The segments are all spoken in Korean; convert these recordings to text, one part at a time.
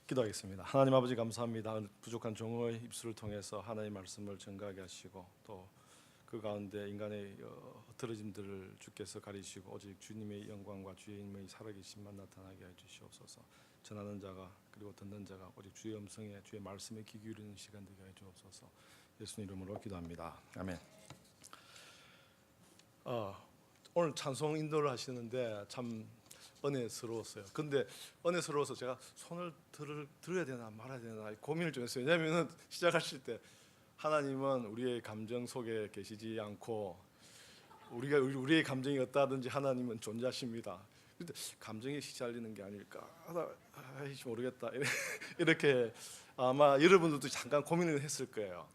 기도하겠습니다. 하나님 아버지 감사합니다. 부족한 종의 입술을 통해서 하나님의 말씀을 전가하게 하시고 또 그 가운데 인간의 흐트러짐들을 주께서 가리시고 오직 주님의 영광과 주님의 살아계심만 나타나게 해주시옵소서. 전하는 자가 그리고 듣는 자가 오직 주의 음성에 주의 말씀에 귀 기울이는 시간 되게 해주옵소서. 예수님 이름으로 기도합니다. 아멘. 오늘 찬송 인도를 하시는데 참 은혜스러웠어요. 근데 은혜스러워서 제가 손을 들어야 되나 말아야 되나 고민을 좀 했어요. 왜냐하면 시작하실 때 하나님은 우리의 감정 속에 계시지 않고 우리의 감정이 어떠하든지 하나님은 존재하십니다. 근데 감정에 시달리는 게 아닐까 모르겠다. 이렇게 아마 여러분들도 잠깐 고민을 했을 거예요.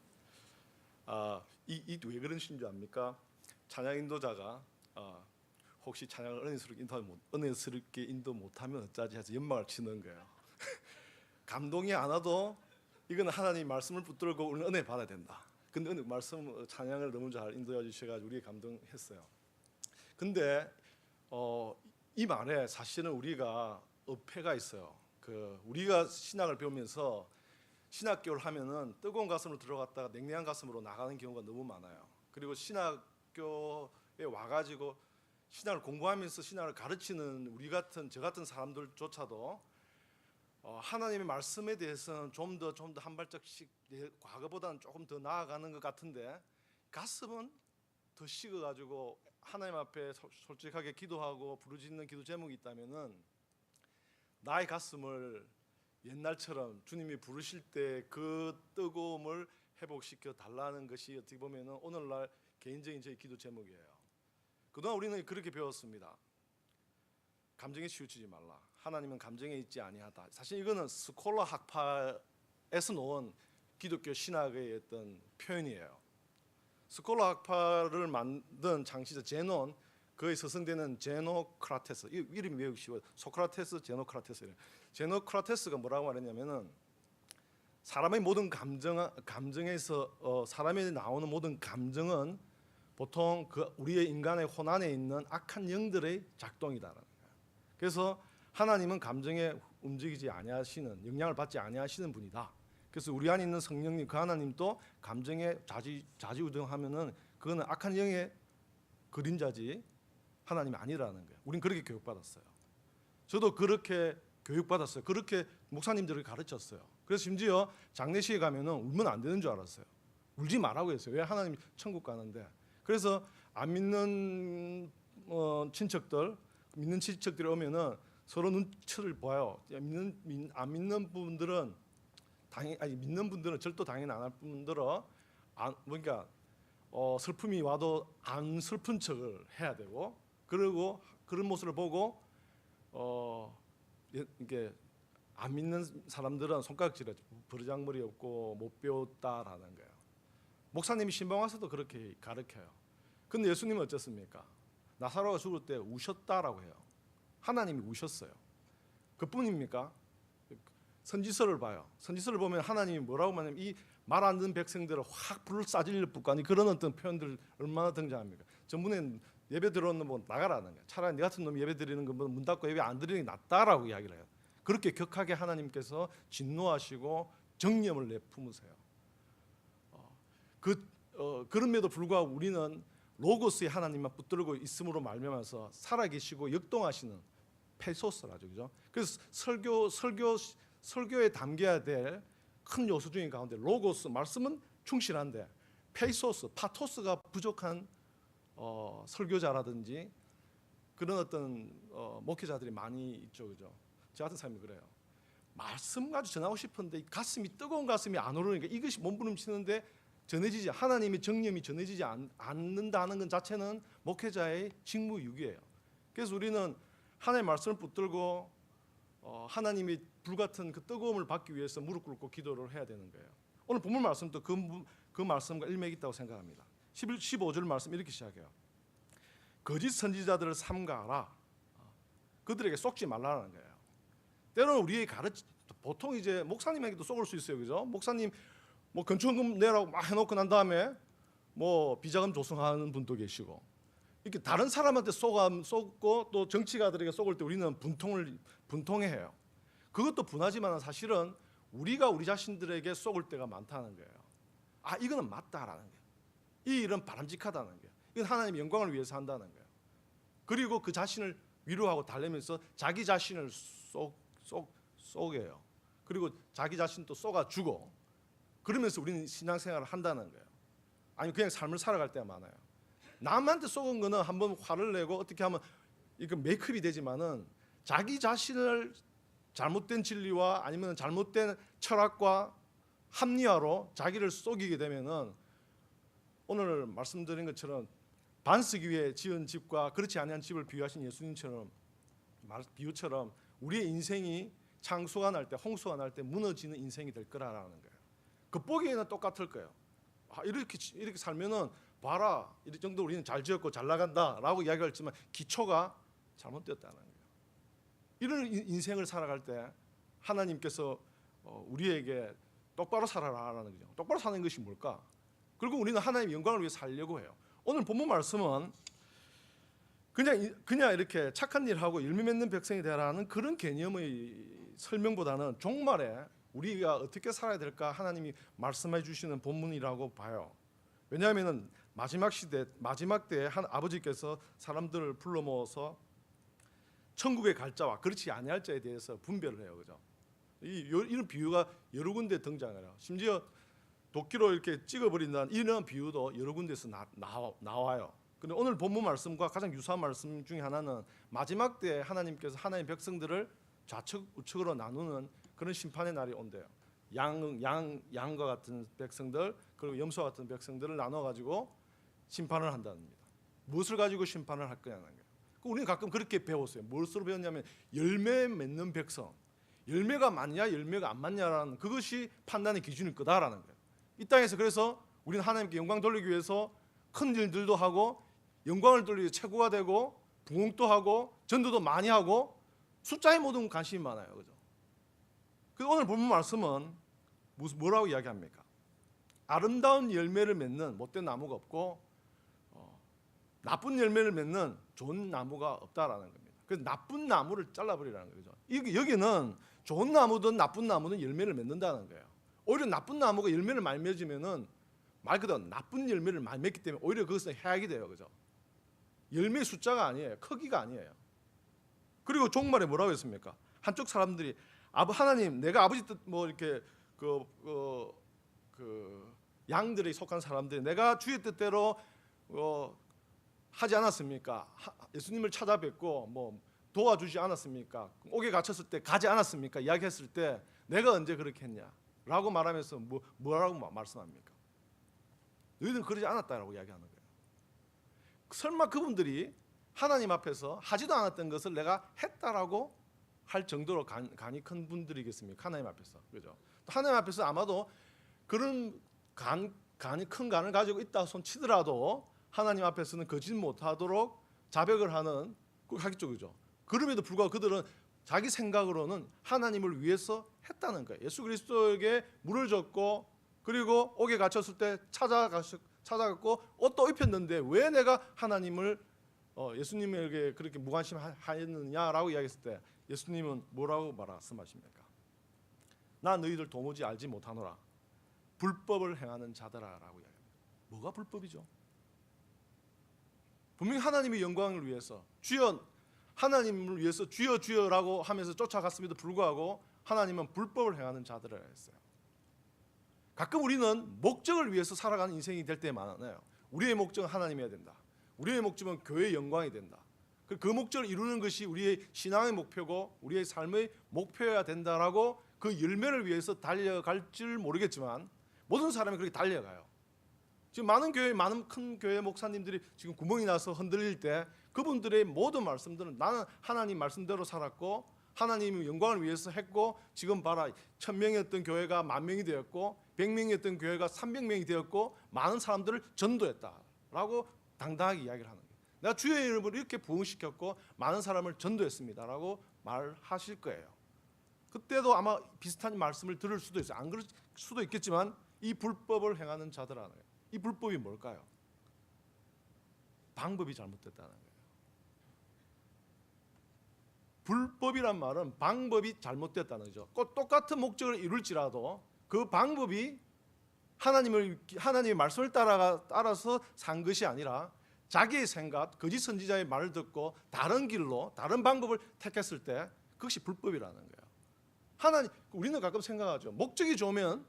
이 왜 그러신 줄 압니까? 찬양 인도자가 혹시 찬양을 은혜스럽게 인도 못하면 어쩌지 해서 연막을 치는 거예요. 감동이 안 와도 이거는 하나님 말씀을 붙들고 우리는 은혜 받아야 된다. 근데 말씀 찬양을 너무 잘 인도해 주셔가지고 우리 감동했어요. 근데 이 말에 사실은 우리가 어폐가 있어요. 우리가 신학을 배우면서 신학교를 하면은 뜨거운 가슴으로 들어갔다가 냉랭한 가슴으로 나가는 경우가 너무 많아요. 그리고 신학교에 와가지고 신학을 공부하면서 신학을 가르치는 우리 같은 저 같은 사람들조차도 하나님의 말씀에 대해서는 좀 더 한 발짝씩 과거보다는 조금 더 나아가는 것 같은데 가슴은 더 식어가지고 하나님 앞에 솔직하게 기도하고 부르짖는 기도 제목이 있다면은 나의 가슴을 옛날처럼 주님이 부르실 때 그 뜨거움을 회복시켜 달라는 것이 어떻게 보면은 오늘날 개인적인 저희 기도 제목이에요. 그동안 우리는 그렇게 배웠습니다. 감정에 치우치지 말라. 하나님은 감정에 있지 아니하다. 사실 이거는 스콜라 학파에서 놓은 기독교 신학의 어떤 표현이에요. 스콜라 학파를 만든 창시자 제논, 그의 서성되는 제노크라테스, 이름이 매우 쉬워요. 소크라테스, 제노크라테스. 제노크라테스가 뭐라고 말했냐면은 사람의 모든 감정에서 사람에 나오는 모든 감정은 보통 우리의 인간의 혼안에 있는 악한 영들의 작동이다라는 거예요. 그래서 하나님은 감정에 움직이지 아니하시는, 영향을 받지 아니하시는 분이다. 그래서 우리 안에 있는 성령님, 그 하나님도 감정에 좌지우지하면은 그거는 악한 영의 그림자지 하나님이 아니라는 거예요. 우린 그렇게 교육받았어요. 저도 그렇게 교육받았어요. 그렇게 목사님들을 가르쳤어요. 그래서 심지어 장례식에 가면은 울면 안 되는 줄 알았어요. 울지 말라고 했어요. 왜? 하나님 천국 가는데. 그래서 안 믿는 믿는 친척들이 오면은 서로 눈치를 봐요. 안 믿는 분들은 믿는 분들은 절도 당연히 안 할 분들은 그러니까 슬픔이 와도 안 슬픈 척을 해야 되고, 그리고 그런 모습을 보고 이게 안 믿는 사람들은 손가락질해 버르장머리 없고 못 배웠다라는 거예요. 목사님이 신방 와서도 그렇게 가르쳐요. 근데 예수님은 어쨌습니까? 나사로가 죽을 때 우셨다라고 해요. 하나님이 우셨어요. 그뿐입니까? 선지서를 봐요. 선지서를 보면 하나님이 뭐라고 말하냐면 이 말 안 듣는 백성들을 확 불을 싸질려 붓고 그런 어떤 표현들 얼마나 등장합니까? 전문에 예배 들어오는 분 나가라는 거예요. 차라리 네 같은 놈이 예배 드리는 거 문 닫고 예배 안 드리는 게 낫다라고 이야기를 해요. 그렇게 격하게 하나님께서 진노하시고 정념을 내품으세요. 그럼에도 불구하고 우리는 로고스의 하나님만 붙들고 있음으로 말미암아서 살아계시고 역동하시는 페소스라죠, 그죠? 그래서 설교에 담겨야 될 큰 요소 중에 가운데 로고스 말씀은 충실한데 페소스 파토스가 부족한 설교자라든지 그런 어떤 목회자들이 많이 있죠, 그죠? 저 같은 사람이 그래요. 말씀 가지고 전하고 싶은데 가슴이 뜨거운 가슴이 안 오르니까 이것이 몸부림치는데 전해지지 하나님의 정념이 전해지지 않는다는 것 자체는 목회자의 직무유기예요. 그래서 우리는 하나님의 말씀을 붙들고 하나님의 불같은 그 뜨거움을 받기 위해서 무릎 꿇고 기도를 해야 되는 거예요. 오늘 본문 말씀도 그 말씀과 일맥이 있다고 생각합니다. 15절 말씀 이렇게 시작해요. 거짓 선지자들을 삼가하라. 그들에게 속지 말라는 거예요. 때로는 우리의 보통 이제 목사님에게도 속을 수 있어요, 그죠? 목사님 뭐 건축금 내라고 막 해놓고 난 다음에 뭐 비자금 조성하는 분도 계시고 이렇게 다른 사람한테 속고 또 정치가들에게 속을 때 우리는 분통해요. 그것도 분하지만 사실은 우리가 우리 자신들에게 쏘을 때가 많다는 거예요. 아, 이거는 맞다라는 거예요. 이 일은 바람직하다는 거예요. 이건 하나님의 영광을 위해서 한다는 거예요. 그리고 그 자신을 위로하고 달래면서 자기 자신을 쏘게요. 그리고 자기 자신도 쏘아주고, 그러면서 우리는 신앙생활을 한다는 거예요. 아니 그냥 삶을 살아갈 때가 많아요. 남한테 쏘은 거는 한번 화를 내고 어떻게 하면 이거 메이크업이 되지만은 자기 자신을 잘못된 진리와 아니면 잘못된 철학과 합리화로 자기를 속이게 되면은 오늘 말씀드린 것처럼 반석 위에 지은 집과 그렇지 아니한 집을 비유하신 예수님처럼 비유처럼 우리의 인생이 창수가 날 때, 홍수가 날 때 무너지는 인생이 될 거라는 거예요. 겉보기에는 똑같을 거예요. 아, 이렇게 살면은 봐라, 이 정도 우리는 잘 지었고 잘 나간다라고 이야기를 했지만 기초가 잘못되었다는 거예요. 이런 인생을 살아갈 때 하나님께서 우리에게 똑바로 살아라라는 거죠. 똑바로 사는 것이 뭘까? 그리고 우리는 하나님의 영광을 위해 살려고 해요. 오늘 본문 말씀은 그냥 이렇게 착한 일하고 열매 맺는 백성이 되라는 그런 개념의 설명보다는 종말에 우리가 어떻게 살아야 될까 하나님이 말씀해 주시는 본문이라고 봐요. 왜냐하면 마지막 시대, 마지막 때에 한 아버지께서 사람들을 불러 모아서 천국에 갈 자와 그렇지 아니할 자에 대해서 분별을 해요, 그죠? 이런 비유가 여러 군데 등장해요. 심지어 도끼로 이렇게 찍어버린다는 이런 비유도 여러 군데서 나와요. 근데 오늘 본문 말씀과 가장 유사한 말씀 중에 하나는 마지막 때에 하나님께서 하나님의 백성들을 좌측 우측으로 나누는 그런 심판의 날이 온대요. 양과 같은 백성들 그리고 염소와 같은 백성들을 나눠 가지고 심판을 한답니다. 무엇을 가지고 심판을 할 거냐는 거예요. 우리는 가끔 그렇게 배웠어요. 무엇으로 배웠냐면 열매 맺는 백성, 열매가 맞냐 열매가 안 맞냐라는 그것이 판단의 기준일 거다라는 거예요. 이 땅에서 그래서 우리는 하나님께 영광 돌리기 위해서 큰 일들도 하고 영광을 돌리기 위해 최고가 되고 부흥도 하고 전도도 많이 하고 숫자에 모든 관심이 많아요, 그죠? 그 오늘 본문 말씀은 뭐라고 이야기합니까? 아름다운 열매를 맺는 못된 나무가 없고 나쁜 열매를 맺는 좋은 나무가 없다라는 겁니다. 그래서 나쁜 나무를 잘라버리라는 거죠. 여기는 좋은 나무든 나쁜 나무든 열매를 맺는다는 거예요. 오히려 나쁜 나무가 열매를 많이 맺으면은 말 그대로 나쁜 열매를 많이 맺기 때문에 오히려 그것은 해악이 돼요, 그죠? 열매 숫자가 아니에요, 크기가 아니에요. 그리고 종말에 뭐라고 했습니까? 한쪽 사람들이 하나님, 내가 아버지 뜻 뭐 이렇게 양들에 속한 사람들이 내가 주의 뜻대로 하지 않았습니까? 예수님을 찾아뵙고 뭐 도와주지 않았습니까? 옥에 갇혔을 때 가지 않았습니까? 이야기했을 때 내가 언제 그렇게 했냐라고 말하면서 뭐라고 말씀합니까? 너희들은 그러지 않았다라고 이야기하는 거예요. 설마 그분들이 하나님 앞에서 하지도 않았던 것을 내가 했다라고 할 정도로 간이 큰 분들이겠습니까? 하나님 앞에서, 그죠? 하나님 앞에서 아마도 그런 간이 큰 간을 가지고 있다 손 치더라도 하나님 앞에서는 거짓 못하도록 자백을 하는 하겠죠, 그죠? 그럼에도 불구하고 그들은 자기 생각으로는 하나님을 위해서 했다는 거예요. 예수 그리스도에게 물을 줬고 그리고 옥에 갇혔을 때 찾아갔고 옷도 입혔는데 왜 내가 하나님을 예수님에게 그렇게 무관심하였느냐라고 이야기했을 때 예수님은 뭐라고 말씀하십니까? 나 너희들 도무지 알지 못하노라. 불법을 행하는 자들아라고 이야기합니다. 뭐가 불법이죠? 분명히 하나님의 영광을 위해서 주여 하나님을 위해서 주여 주여라고 하면서 쫓아갔음에도 불구하고 하나님은 불법을 행하는 자들이라 했어요. 가끔 우리는 목적을 위해서 살아가는 인생이 될 때 많아요. 우리의 목적은 하나님이어야 된다. 우리의 목적은 교회의 영광이 된다. 그 목적을 이루는 것이 우리의 신앙의 목표고 우리의 삶의 목표여야 된다라고 그 열매를 위해서 달려갈 줄 모르겠지만 모든 사람이 그렇게 달려가요. 지금 많은 큰 교회 목사님들이 지금 구멍이 나서 흔들릴 때 그분들의 모든 말씀들은 나는 하나님 말씀대로 살았고 하나님의 영광을 위해서 했고 지금 봐라 1000명이었던 교회가 10,000명이 되었고 100명이었던 교회가 300명이 되었고 많은 사람들을 전도했다라고 당당하게 이야기를 하는 거예요. 내가 주의 이름으로 이렇게 부흥시켰고 많은 사람을 전도했습니다라고 말하실 거예요. 그때도 아마 비슷한 말씀을 들을 수도 있어요. 안 그럴 수도 있겠지만 이 불법을 행하는 자들하는 거예요. 이 불법이 뭘까요? 방법이 잘못됐다는 거예요. 불법이란 말은 방법이 잘못됐다는 거죠. 꼭 똑같은 목적을 이룰지라도 그 방법이 하나님의 말씀을 따라서 산 것이 아니라 자기의 생각, 거짓 선지자의 말을 듣고 다른 길로 다른 방법을 택했을 때 그것이 불법이라는 거예요. 우리는 가끔 생각하죠. 목적이 좋으면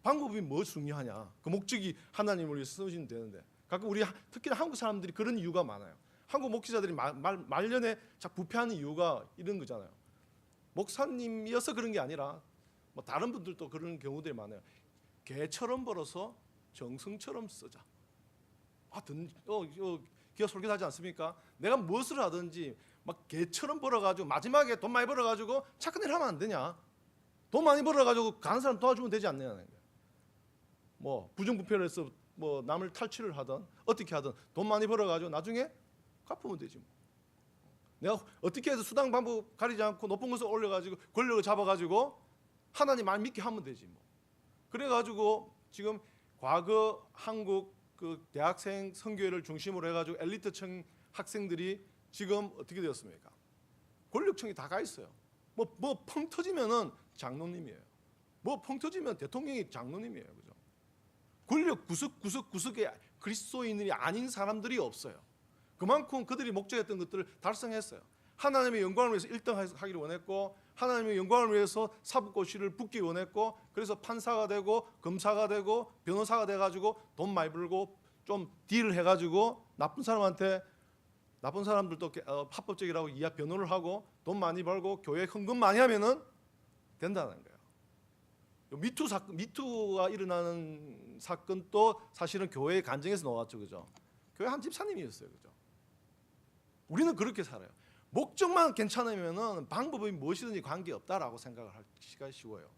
방법이 뭐 중요하냐. 그 목적이 하나님을 위해서 쓰시면 되는데 가끔 특히나 한국 사람들이 그런 이유가 많아요. 한국 목회자들이 말년에 자꾸 부패하는 이유가 이런 거잖아요. 목사님이어서 그런 게 아니라 뭐 다른 분들도 그런 경우들이 많아요. 개처럼 벌어서 정승처럼 쓰자. 기가 솔깃하지 않습니까? 내가 무엇을 하든지 막 개처럼 벌어가지고 마지막에 돈 많이 벌어가지고 착한 일 하면 안 되냐? 돈 많이 벌어가지고 가는 사람 도와주면 되지 않느냐는 거예요. 뭐 부정부패를 해서 뭐 남을 탈취를 하든 어떻게 하든 돈 많이 벌어가지고 나중에 갚으면 되지 뭐. 내가 어떻게 해서 수당 방법 가리지 않고 높은 것을 올려가지고 권력을 잡아가지고 하나님 말 믿게 하면 되지 뭐. 그래가지고 지금 과거 한국 그 대학생 선교회를 중심으로 해가지고 엘리트층 학생들이 지금 어떻게 되었습니까? 권력층이 다 가 있어요. 뭐 펑 터지면은 장로님이에요. 뭐 펑 터지면 대통령이 장로님이에요, 그죠? 권력 구석에 그리스도인이 아닌 사람들이 없어요. 그만큼 그들이 목적했던 것들을 달성했어요. 하나님의 영광을 위해서 1등 하기를 원했고 하나님의 영광을 위해서 사법고시를 붙기 원했고 그래서 판사가 되고 검사가 되고 변호사가 돼가지고 돈 많이 벌고 좀 딜을 해가지고 나쁜 사람들도 합법적이라고 변호를 하고 돈 많이 벌고 교회 헌금 많이 하면은 된다는 거예요. 미투가 일어나는 사건도 사실은 교회의 간증에서 나왔죠, 그죠? 교회 한 집사님이었어요, 그죠? 우리는 그렇게 살아요. 목적만 괜찮으면은 방법이 무엇이든지 관계 없다라고 생각을 하기가 쉬워요.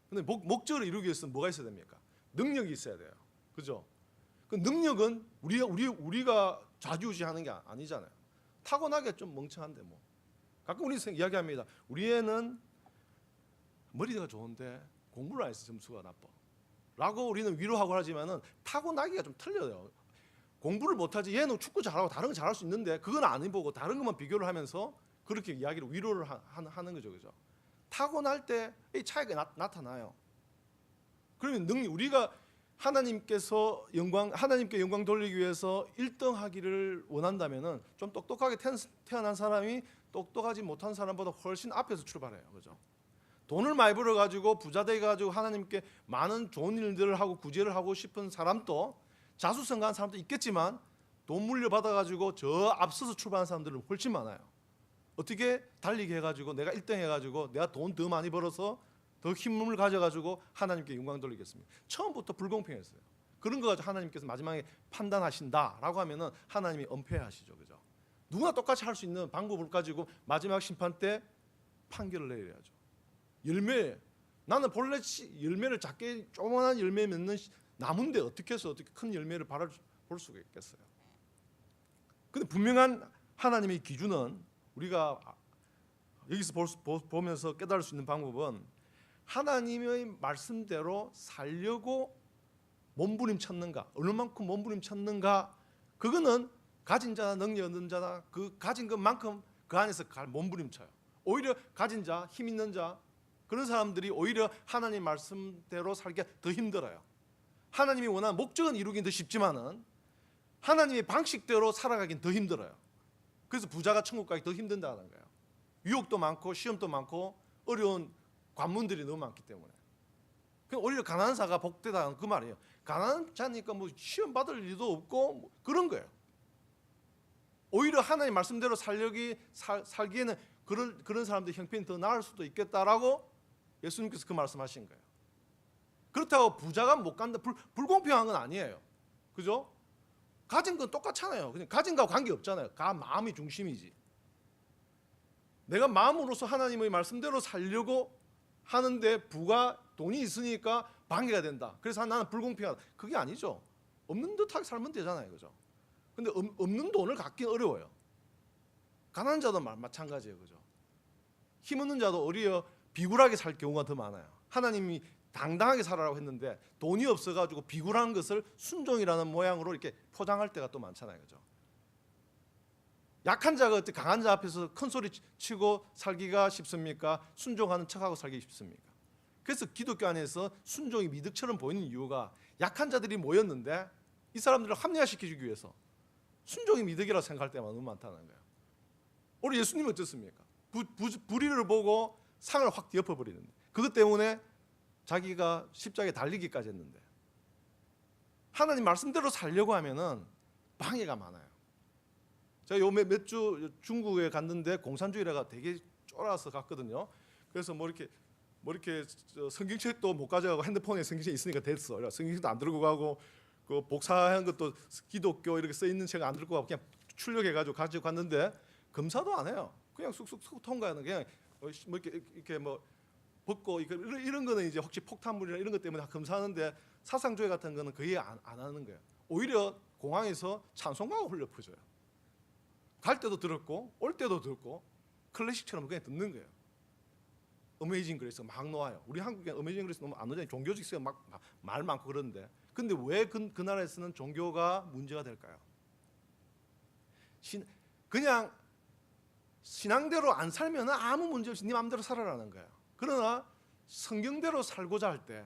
근데 목적을 이루기 위해서는 뭐가 있어야 됩니까? 능력이 있어야 돼요, 그죠? 그 능력은 우리가 좌지우지하는 게 아니잖아요. 타고나게 좀 멍청한데 뭐. 가끔 우리 이야기합니다. 우리 애는 머리가 좋은데 공부를 안 해서 점수가 나빠. 라고 우리는 위로하고 하지만은 타고나기가 좀 틀려요. 공부를 못하지 얘는 축구 잘하고 다른 거 잘할 수 있는데 그건 안 해보고 다른 것만 비교를 하면서 그렇게 이야기를 위로를 하는 거죠, 그죠? 타고날 때 이 차이가 나타나요. 그러면 우리가 하나님께 영광 돌리기 위해서 1등 하기를 원한다면은 좀 똑똑하게 태어난 사람이 똑똑하지 못한 사람보다 훨씬 앞에서 출발해요, 그죠? 돈을 많이 벌어가지고 부자 돼가지고 하나님께 많은 좋은 일들을 하고 구제를 하고 싶은 사람도 자수성가한 사람도 있겠지만 돈 물려받아가지고 저 앞서서 출발한 사람들은 훨씬 많아요. 어떻게 달리게 해가지고 내가 1등 해가지고 내가 돈 더 많이 벌어서 더 힘을 가져가지고 하나님께 영광 돌리겠습니다. 처음부터 불공평했어요. 그런 거 가지고 하나님께서 마지막에 판단하신다라고 하면은 하나님이 은폐하시죠, 그죠? 누구나 똑같이 할 수 있는 방법을 가지고 마지막 심판 때 판결을 내려야죠. 나는 본래 열매를 작게 조그만한 열매 맺는 나무인데 어떻게 해서 어떻게 큰 열매를 볼 수가 있겠어요? 근데 분명한 하나님의 기준은 우리가 여기서 보면서 깨달을 수 있는 방법은 하나님의 말씀대로 살려고 몸부림쳤는가, 얼마만큼 몸부림쳤는가, 그거는 가진 자나 능력 없는 자나 그 가진 것만큼 그 안에서 몸부림쳐요. 오히려 가진 자, 힘 있는 자 그런 사람들이 오히려 하나님 말씀대로 살기가 더 힘들어요. 하나님이 원하는 목적은 이루긴 더 쉽지만은 하나님의 방식대로 살아가긴 더 힘들어요. 그래서 부자가 천국 가기 더 힘든다는 거예요. 유혹도 많고 시험도 많고 어려운 관문들이 너무 많기 때문에. 오히려 가난한 자가 복되다는 그 말이에요. 가난한 자니까 뭐 시험 받을 일도 없고 뭐 그런 거예요. 오히려 하나님 말씀대로 살기에는 그런 사람들 형편이 더 나을 수도 있겠다라고 예수님께서 그 말씀하신 거예요. 그렇다고 부자가 못 간다, 불공평한 건 아니에요, 그죠? 가진 건 똑같잖아요. 그냥 가진 거와 관계 없잖아요. 마음이 중심이지. 내가 마음으로서 하나님의 말씀대로 살려고 하는데 부가 돈이 있으니까 방해가 된다. 그래서 나는 불공평하다. 그게 아니죠. 없는 듯하게 살면 되잖아요, 그죠? 근데 없는 돈을 갖기 어려워요. 가난한 자도 마찬가지예요, 그죠? 힘없는 자도 오히려 비굴하게 살 경우가 더 많아요. 하나님이 당당하게 살아라고 했는데 돈이 없어가지고 비굴한 것을 순종이라는 모양으로 이렇게 포장할 때가 또 많잖아요, 그죠? 약한 자가 어떻게 강한 자 앞에서 큰 소리 치고 살기가 쉽습니까? 순종하는 척하고 살기 쉽습니까? 그래서 기독교 안에서 순종이 미덕처럼 보이는 이유가 약한 자들이 모였는데 이 사람들을 합리화시키기 위해서 순종이 미덕이라고 생각할 때가 너무 많다는 거예요. 우리 예수님은 어떻습니까? 불의를 보고 상을 확 뒤엎어버리는데 그것 때문에 자기가 십자가에 달리기까지 했는데 하나님 말씀대로 살려고 하면은 방해가 많아요. 제가 요 몇 주 중국에 갔는데 공산주의라가 되게 쫄아서 갔거든요. 그래서 뭐 이렇게 성경책도 못 가져가고 핸드폰에 성경책 있으니까 됐어. 성경책도 안 들고 가고 그 복사한 것도 기독교 이렇게 써 있는 책 안 들고 가고 그냥 출력해가지고 가지고 갔는데 검사도 안 해요. 그냥 쑥쑥 통과하는 그냥 뭐 이렇게 뭐 벗고 이런 거는 이제 혹시 폭탄물이나 이런 것 때문에 다 검사하는데 사상조회 같은 거는 거의 안 하는 거예요. 오히려 공항에서 찬송가가 흘려 퍼져요. 갈 때도 들었고 올 때도 듣고 클래식처럼 그냥 듣는 거예요. 어메이징 그레이스 막 놓아요. 우리 한국에 어메이징 그레이스 너무 안 오잖아요. 종교적 있어요. 막 말 많고 그러는데 근데 왜 그 나라에서는 종교가 문제가 될까요? 그냥 신앙대로 안 살면 아무 문제 없이 네 마음대로 살아라는 거예요. 그러나 성경대로 살고자 할 때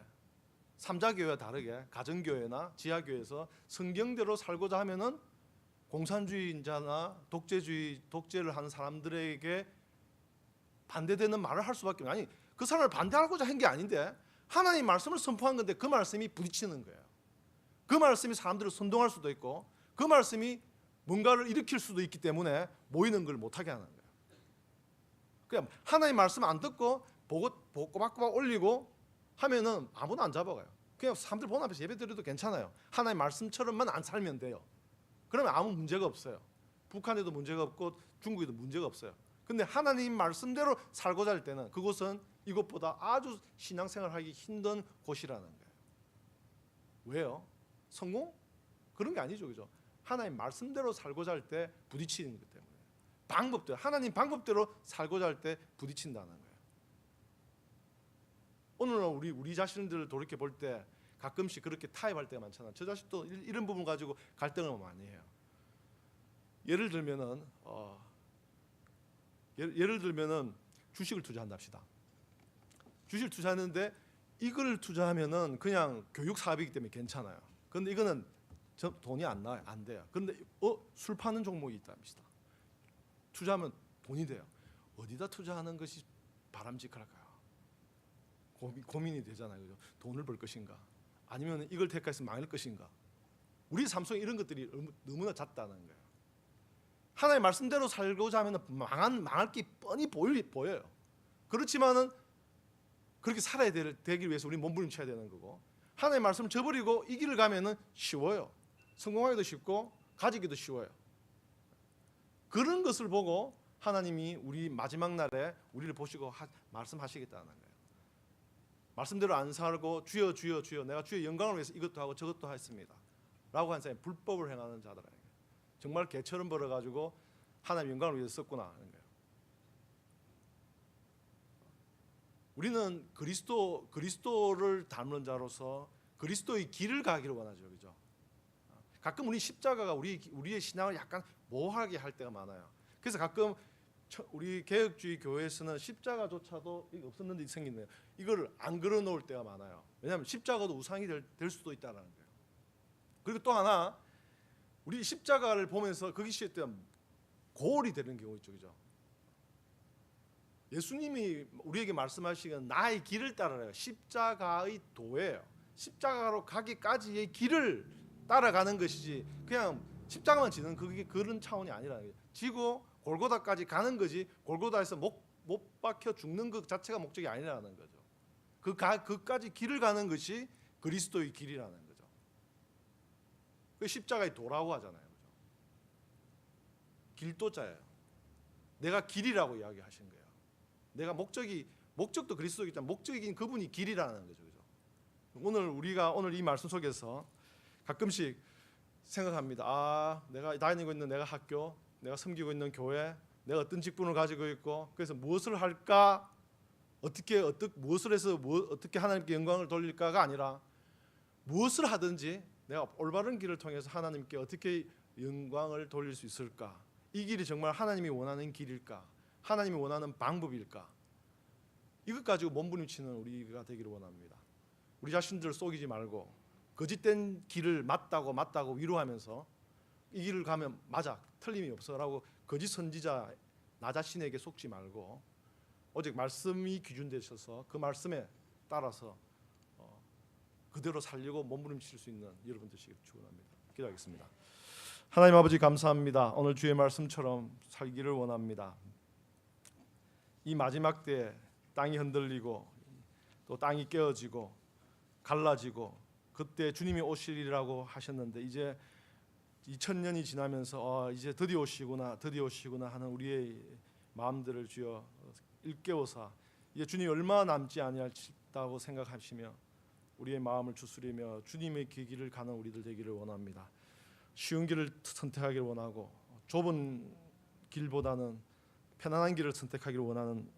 삼자교회와 다르게 가정교회나 지하교회에서 성경대로 살고자 하면은 공산주의자나 독재를 하는 사람들에게 반대되는 말을 할 수밖에 없어요. 아니 그 사람을 반대하고자 한 게 아닌데 하나님 말씀을 선포한 건데 그 말씀이 부딪히는 거예요. 그 말씀이 사람들을 선동할 수도 있고 그 말씀이 뭔가를 일으킬 수도 있기 때문에 모이는 걸 못하게 하는 거예요. 그냥 하나님 말씀 안 듣고 보고 꼬박꼬박 올리고 하면은 아무도 안 잡아가요. 그냥 사람들 보는 앞에서 예배 드려도 괜찮아요. 하나님 말씀처럼만 안 살면 돼요. 그러면 아무 문제가 없어요. 북한에도 문제가 없고 중국에도 문제가 없어요. 근데 하나님 말씀대로 살고자 할 때는 그곳은 이것보다 아주 신앙생활하기 힘든 곳이라는 거예요. 왜요? 성공? 그런 게 아니죠, 그죠? 하나님 말씀대로 살고자 할 때 부딪히는 것 때문에 방법대로 하나님 방법대로 살고자 할 때 부딪힌다는 거예요. 오늘은 우리 자신들을 돌이켜 볼 때 가끔씩 그렇게 타협할 때가 많잖아요. 저 자식도 이런 부분 가지고 갈등을 많이 해요. 예를 들면은 주식을 투자한다 합시다. 주식을 투자하는데 이걸 투자하면은 그냥 교육 사업이기 때문에 괜찮아요. 그런데 이거는 돈이 안 나요, 안 돼요. 그런데 술 파는 종목이 있다 합시다. 투자하면 돈이 돼요. 어디다 투자하는 것이 바람직할까요? 고민이 되잖아요, 그죠? 돈을 벌 것인가, 아니면 이걸 택해서 망할 것인가? 우리 삶 속에 이런 것들이 너무나 잦다는 거예요. 하나님 말씀대로 살고자 하면 망할 게 뻔히 보여요. 그렇지만은 그렇게 살아야 되기 위해서 우리 몸부림쳐야 되는 거고, 하나님 말씀을 저버리고 이 길을 가면은 쉬워요. 성공하기도 쉽고 가지기도 쉬워요. 그런 것을 보고 하나님이 우리 마지막 날에 우리를 보시고 말씀하시겠다는 거예요. 말씀대로 안 살고 주여 주여 주여 내가 주의 영광을 위해서 이것도 하고 저것도 했습니다 라고 한 사람이 불법을 행하는 자들아요. 정말 개처럼 벌어가지고 하나님 영광을 위해서 썼구나 하는 거예요. 우리는 그리스도를 닮는 자로서 그리스도의 길을 가기를 원하죠, 그죠? 가끔 우리 십자가가 우리의 신앙을 약간 모호하게 할 때가 많아요. 그래서 가끔 우리 개혁주의 교회에서는 십자가조차도 없었는데 생기네요. 이걸 안 걸어놓을 때가 많아요. 왜냐하면 십자가도 우상이 될 수도 있다는 거예요. 그리고 또 하나, 우리 십자가를 보면서 거기에 대한 고올이 되는 경우 있죠, 그죠? 예수님이 우리에게 말씀하시기는 나의 길을 따르라. 십자가의 도예요. 십자가로 가기까지의 길을 따라가는 것이지 그냥 십자가만 지는 그런 차원이 아니라는 거예요. 지고 골고다까지 가는 거지 골고다에서 못 박혀 죽는 것 자체가 목적이 아니라는 거죠. 그까지 길을 가는 것이 그리스도의 길이라는 거죠. 그 십자가의 도라고 하잖아요, 그죠? 길도자예요. 내가 길이라고 이야기하신 거예요. 내가 목적도 그리스도이기 때문에 목적인 그분이 길이라는 거죠, 그죠? 오늘 이 말씀 속에서 가끔씩 생각합니다. 내가 다니고 있는 내가 학교, 내가 섬기고 있는 교회, 내가 어떤 직분을 가지고 있고 그래서 무엇을 할까, 무엇을 해서 어떻게 하나님께 영광을 돌릴까가 아니라 무엇을 하든지 내가 올바른 길을 통해서 하나님께 어떻게 영광을 돌릴 수 있을까, 이 길이 정말 하나님이 원하는 길일까? 하나님이 원하는 방법일까? 이것 가지고 몸부림치는 우리가 되기를 원합니다. 우리 자신들을 속이지 말고 거짓된 길을 맞다고 위로하면서 이 길을 가면 맞아, 틀림이 없어라고 거짓 선지자 나 자신에게 속지 말고 오직 말씀이 기준 되셔서 그 말씀에 따라서 그대로 살려고 몸부림칠 수 있는 여러분 되시길 축원합니다. 기도하겠습니다. 하나님 아버지 감사합니다. 오늘 주의 말씀처럼 살기를 원합니다. 이 마지막 때 땅이 흔들리고 또 땅이 깨어지고 갈라지고 그때 주님이 오시리라고 하셨는데 이제 2000년이 지나면서 이제 드디어 오시구나 하는 우리의 마음들을 주여 일깨워서 이제 주님이 얼마 남지 아니하다고 생각하시며 우리의 마음을 주스리며 주님의 길을 가는 우리들 되기를 원합니다. 쉬운 길을 선택하기를 원하고 좁은 길보다는 편안한 길을 선택하기를 원하는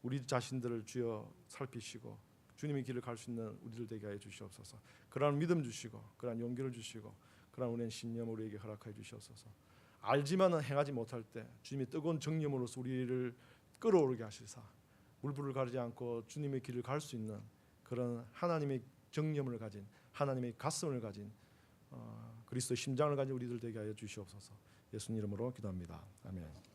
우리 자신들을 주여 살피시고 주님의 길을 갈 수 있는 우리들 되게 하여 주시옵소서. 그러한 믿음 주시고 그러한 용기를 주시고 그러한 우리의 신념 우리에게 허락하여 주시옵소서. 알지만은 행하지 못할 때 주님의 뜨거운 정념으로서 우리를 끌어오르게 하시사 물불을 가리지 않고 주님의 길을 갈 수 있는 그런 하나님의 정념을 가진 하나님의 가슴을 가진 그리스도의 심장을 가진 우리들 되게 하여 주시옵소서. 예수님 이름으로 기도합니다. 아멘.